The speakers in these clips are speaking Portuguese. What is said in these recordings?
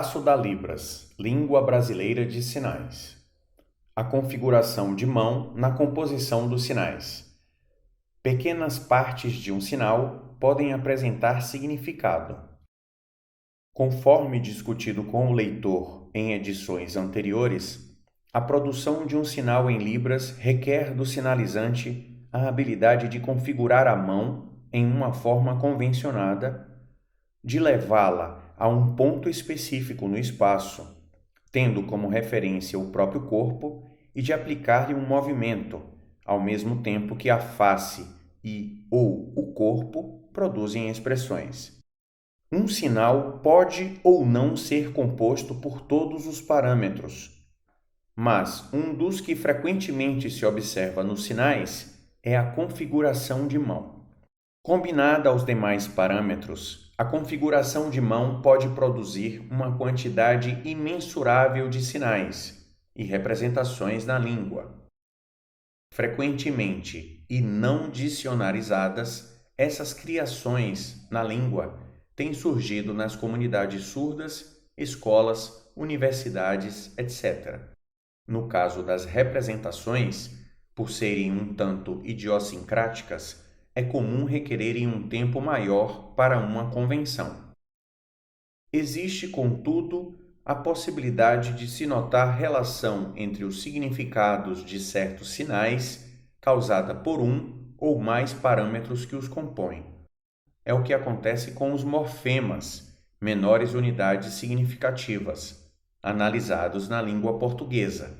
Passo da Libras, Língua Brasileira de Sinais. A configuração de mão na composição dos sinais. Pequenas partes de um sinal podem apresentar significado. Conforme discutido com o leitor em edições anteriores, a produção de um sinal em Libras requer do sinalizante a habilidade de configurar a mão em uma forma convencionada, de levá-la a um ponto específico no espaço, tendo como referência o próprio corpo, e de aplicar-lhe um movimento, ao mesmo tempo que a face e/ou o corpo produzem expressões. Um sinal pode ou não ser composto por todos os parâmetros, mas um dos que frequentemente se observa nos sinais é a configuração de mão. Combinada aos demais parâmetros, a configuração de mão pode produzir uma quantidade imensurável de sinais e representações na língua. Frequentemente e não dicionarizadas, essas criações na língua têm surgido nas comunidades surdas, escolas, universidades, etc. No caso das representações, por serem um tanto idiosincráticas, é comum requererem um tempo maior para uma convenção. Existe, contudo, a possibilidade de se notar relação entre os significados de certos sinais, causada por um ou mais parâmetros que os compõem. É o que acontece com os morfemas, menores unidades significativas, analisados na língua portuguesa.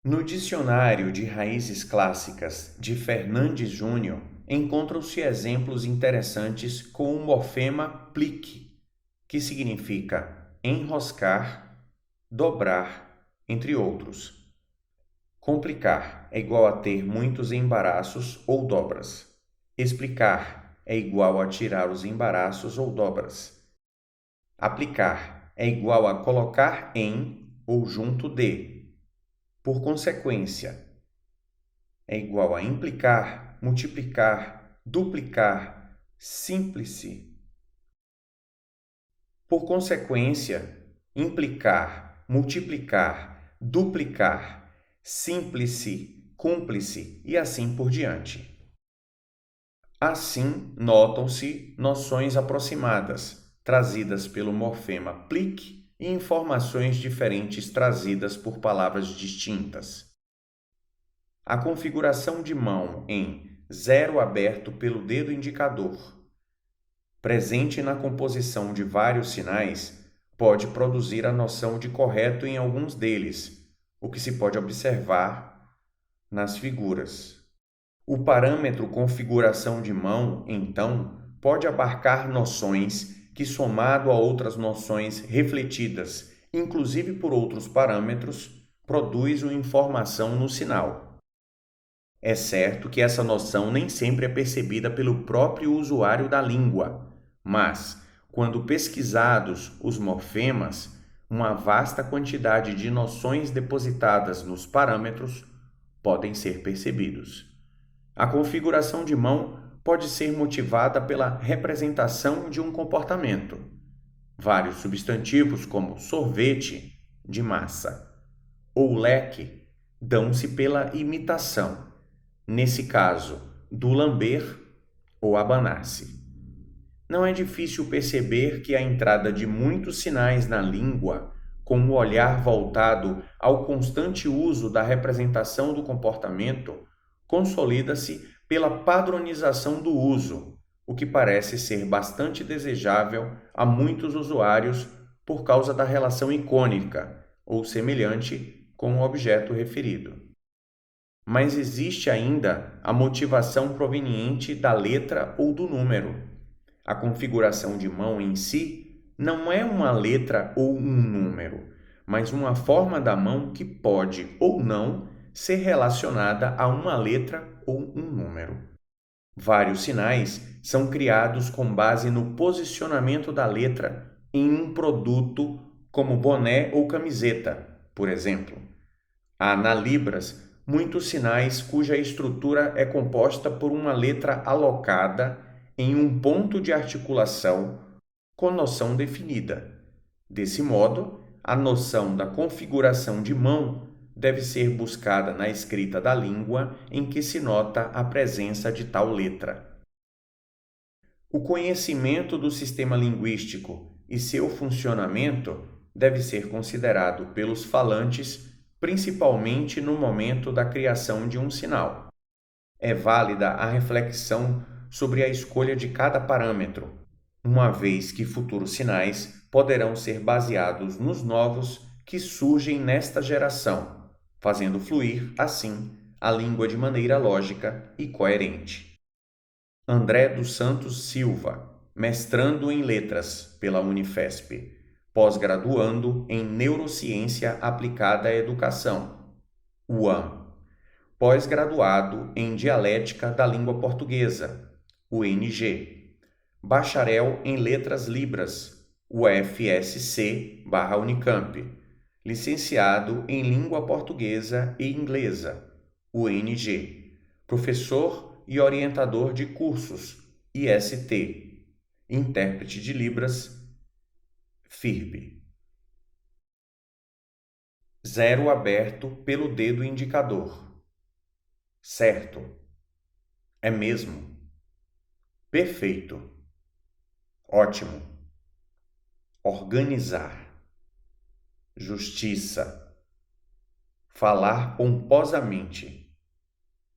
No Dicionário de Raízes Clássicas de Fernandes Júnior, encontram-se exemplos interessantes com o morfema plique, que significa enroscar, dobrar, entre outros. Complicar é igual a ter muitos embaraços ou dobras. Explicar é igual a tirar os embaraços ou dobras. Aplicar é igual a colocar em ou junto de. Por consequência, é igual a implicar, multiplicar, duplicar, símplice. Por consequência, implicar, multiplicar, duplicar, símplice, cúmplice e assim por diante. Assim, notam-se noções aproximadas, trazidas pelo morfema plique, e informações diferentes trazidas por palavras distintas. A configuração de mão em zero aberto pelo dedo indicador, presente na composição de vários sinais, pode produzir a noção de correto em alguns deles, o que se pode observar nas figuras. O parâmetro configuração de mão, então, pode abarcar noções que, somado a outras noções refletidas, inclusive por outros parâmetros, produz uma informação no sinal. É certo que essa noção nem sempre é percebida pelo próprio usuário da língua, mas, quando pesquisados os morfemas, uma vasta quantidade de noções depositadas nos parâmetros podem ser percebidos. A configuração de mão pode ser motivada pela representação de um comportamento. Vários substantivos, como sorvete, de massa, ou leque, dão-se pela imitação, nesse caso, do lamber ou abanar-se. Não é difícil perceber que a entrada de muitos sinais na língua, com o olhar voltado ao constante uso da representação do comportamento, consolida-se pela padronização do uso, o que parece ser bastante desejável a muitos usuários por causa da relação icônica ou semelhante com o objeto referido. Mas existe ainda a motivação proveniente da letra ou do número. A configuração de mão em si não é uma letra ou um número, mas uma forma da mão que pode ou não ser relacionada a uma letra ou um número. Vários sinais são criados com base no posicionamento da letra em um produto, como boné ou camiseta, por exemplo. Há na Libras muitos sinais cuja estrutura é composta por uma letra alocada em um ponto de articulação com noção definida, Desse modo, a noção da configuração de mão deve ser buscada na escrita da língua em que se nota a presença de tal letra. O conhecimento do sistema linguístico e seu funcionamento deve ser considerado pelos falantes, principalmente no momento da criação de um sinal. É válida a reflexão sobre a escolha de cada parâmetro, uma vez que futuros sinais poderão ser baseados nos novos que surgem nesta geração, fazendo fluir, assim, a língua de maneira lógica e coerente. André dos Santos Silva, mestrando em Letras pela Unifesp, pós-graduando em Neurociência Aplicada à Educação, UAM, pós-graduado em Dialética da Língua Portuguesa, UNG, bacharel em Letras Libras, UFSC/Unicamp, licenciado em Língua Portuguesa e Inglesa, UNG, professor e orientador de cursos, IST, intérprete de Libras, FIRB. 0 aberto pelo dedo indicador. Certo. É mesmo. Perfeito. Ótimo. Organizar. Justiça. Falar pomposamente.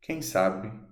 Quem sabe